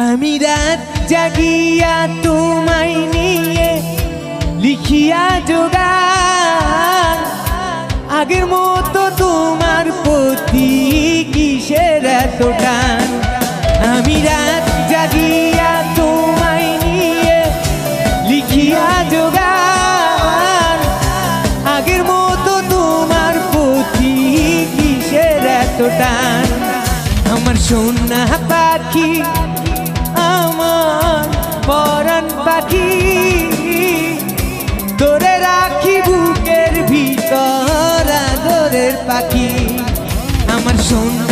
আমি রাত জাগিয়া তোমায় নিয়ে লিখিয়া যোগান, আগের মতো তোমার প্রতি কিসের এত টান। আমি রাত জাগিয়া তোমায় নিয়ে লিখিয়া যোগান, আগের মতো তোমার প্রতি কিসের এত টান। আমার সোনা পাখি, আমার পরাণ পাখি, ধরে রাখি বুকের ভিতর আদরের পাখি। আমার সোনা